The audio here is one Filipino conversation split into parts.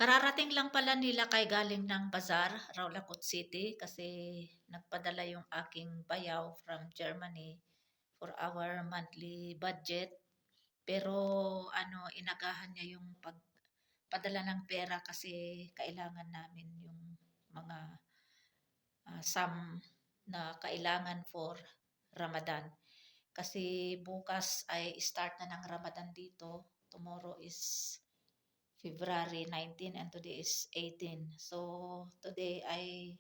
Kararating lang pala nila kay galing ng Bazaar, Rawlacut City kasi nagpadala yung aking bayaw from Germany for our monthly budget. Pero ano, inagahan niya yung pagpadala ng pera kasi kailangan namin yung mga sum na kailangan for Ramadan. Kasi bukas ay start na ng Ramadan dito. Tomorrow is February 19 and today is 18. So, today ay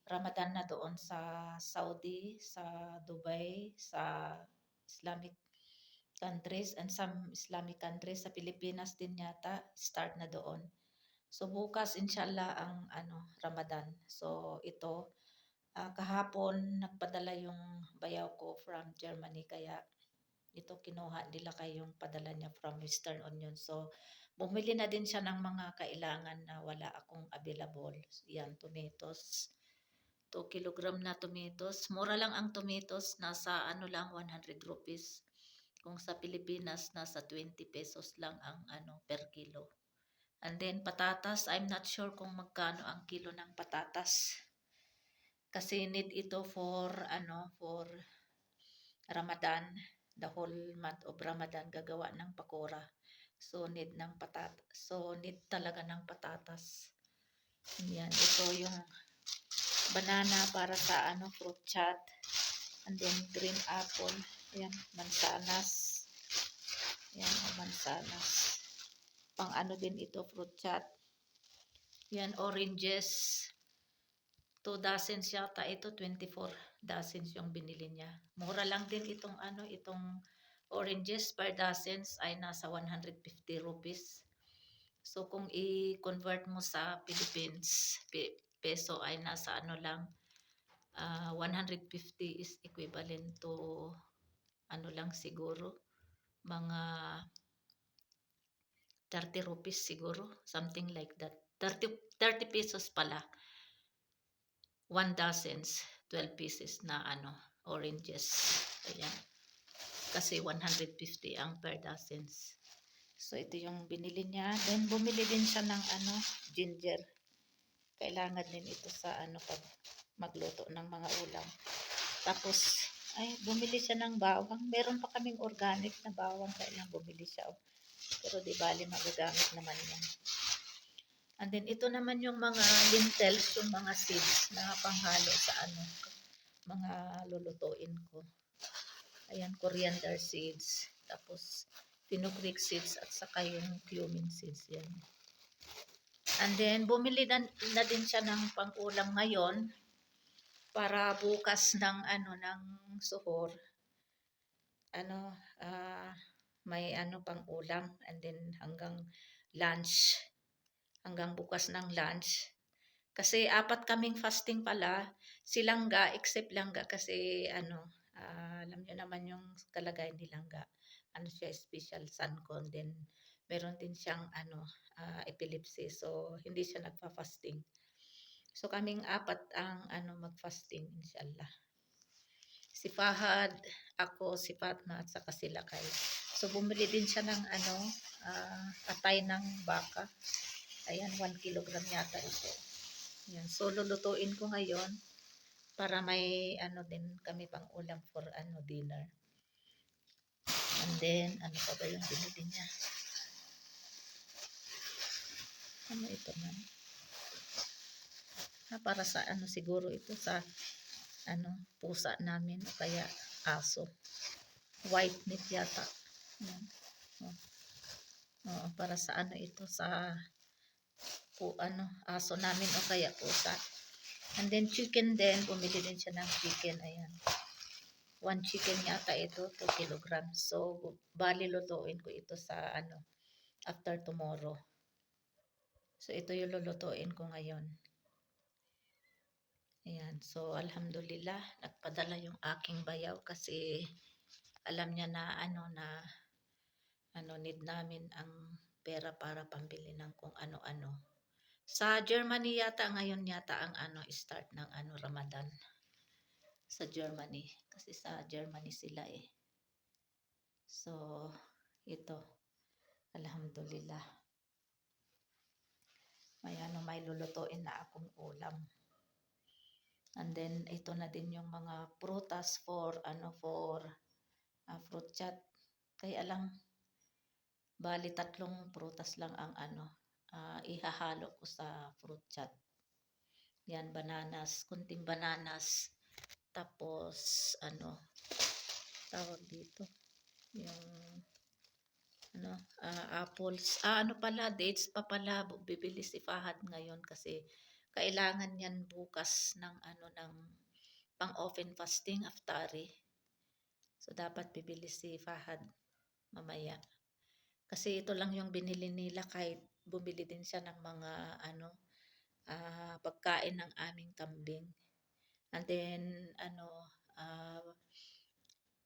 Ramadan na doon sa Saudi, sa Dubai, sa Islamic countries and some Islamic countries sa Pilipinas din yata start na doon. So bukas inshallah ang Ramadan. So ito kahapon nagpadala yung bayaw ko from Germany kaya ito kinuha nila kayong padala niya from Western Union. So bumili na din siya ng mga kailangan na wala akong available. Yan, tomatoes. 2 kilogram na tomatoes. Mura lang ang tomatoes. Nasa ano lang, 100 rupees. Kung sa Pilipinas, nasa 20 pesos lang ang per kilo. And then patatas, I'm not sure kung magkano ang kilo ng patatas. Kasi need ito for Ramadan, the whole month of Ramadan gagawa ng pakora. So need ng patatas. So need talaga ng patatas. Yan, ito yung banana para sa fruit chat. And then green apple. Yan, mansanas. Yan, mansanas. Pang din ito, fruit chat. Yan, oranges. 2 dozens yata ito, 24 dozens yung binili niya. Mura lang din itong itong oranges per dozens ay nasa 150 rupees. So kung i-convert mo sa Philippines peso ay nasa lang 150 is equivalent to lang siguro mga 30 rupees siguro, something like that. 30 pesos pala. 1 dozens, 12 pieces na oranges. Ayan. Kasi 150 ang per dozens. So ito yung binili niya. Then bumili din siya ng ginger. Kailangan din ito sa pag magluto ng mga ulam. Tapos ay bumili siya ng bawang. Meron pa kaming organic na bawang kaya bumili siya. Pero di bali magagamit naman yan. And then ito naman yung mga lentils, yung mga seeds na panghalo sa mga lulutuin ko. Ayan, coriander seeds, tapos fenugreek seeds at saka yung cumin seeds yan. And then bumili na din siya ng pang-ulam ngayon para bukas ng ng suhor. May pang-ulam and then hanggang lunch. Hanggang bukas ng lunch. Kasi 4 kaming fasting pala, si Langga, except Langga kasi alam niyo naman yung kalagayan ni Langga. Siya special son ko, then meron din siyang epilepsy, so hindi siya nagpa-fasting. So kaming 4 ang mag-fasting inshallah. Si Fahad, ako, si Fatma at saka si Lakay. So bumili din siya ng atay ng baka. Ayan, 1 kilogram yata ito. Ayan, so lulutuin ko ngayon para may din kami pang ulam for dinner. And then, pa ba yung binili niya? Ano ito man? Para sa siguro ito sa pusa namin o kaya aso. White meat yata. Ayan. Para sa ito sa aso namin o kaya pusa. And then chicken din, bumili din siya ng chicken. Ayan. 1 chicken yata ito, 2 kilograms. So, bali lutuin ko ito sa after tomorrow. So, ito yung lulutuin ko ngayon. Ayan. So, alhamdulillah, nagpadala yung aking bayaw kasi alam niya na need namin ang pera para pambili ng kung ano-ano. Sa Germany yata ngayon yata ang start ng Ramadan. Sa Germany kasi sa Germany sila eh. So ito alhamdulillah. may lulutuin na akong ulam. And then ito na din yung mga prutas for fruit chat. Kaya lang bali 3 prutas lang ang ihahalo ko sa fruit chat. Yan, bananas, kunting bananas. Tapos tawag dito, yung apples. Dates pa pala. Bibili si Fahad ngayon kasi kailangan yan bukas ng pang-open fasting aftari. So dapat bibili si Fahad mamaya. Kasi ito lang yung binili nila, kahit bumili din siya ng mga pagkain ng aming kambing. And then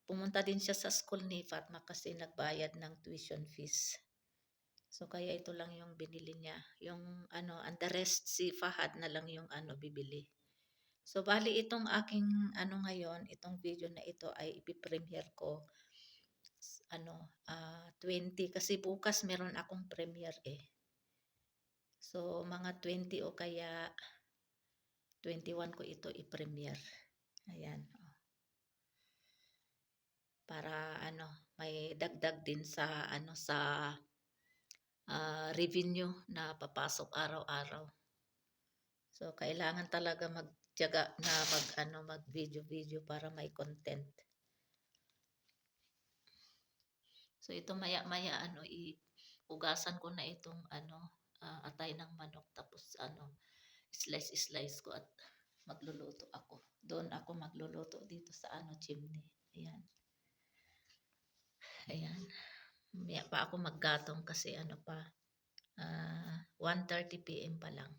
pumunta din siya sa school ni Fatma kasi nagbayad ng tuition fees. So kaya ito lang yung binili niya. Yung and the rest si Fahad na lang yung bibili. So bali itong aking ngayon, itong video na ito ay ipipremiere ko 20 kasi bukas meron akong premiere eh. So mga 20 o kaya 21 ko ito i-premiere. Ayan. Para may dagdag din sa revenue na papasok araw-araw. So kailangan talaga magtiyaga na mag-video para may content. So ito maya-maya iugasan ko na itong atay ng manok, tapos slice ko at magluluto ako. Doon ako magluluto dito sa chimney. Ayan. Ayan. Maya pa ako maggatong kasi 1:30 PM pa lang.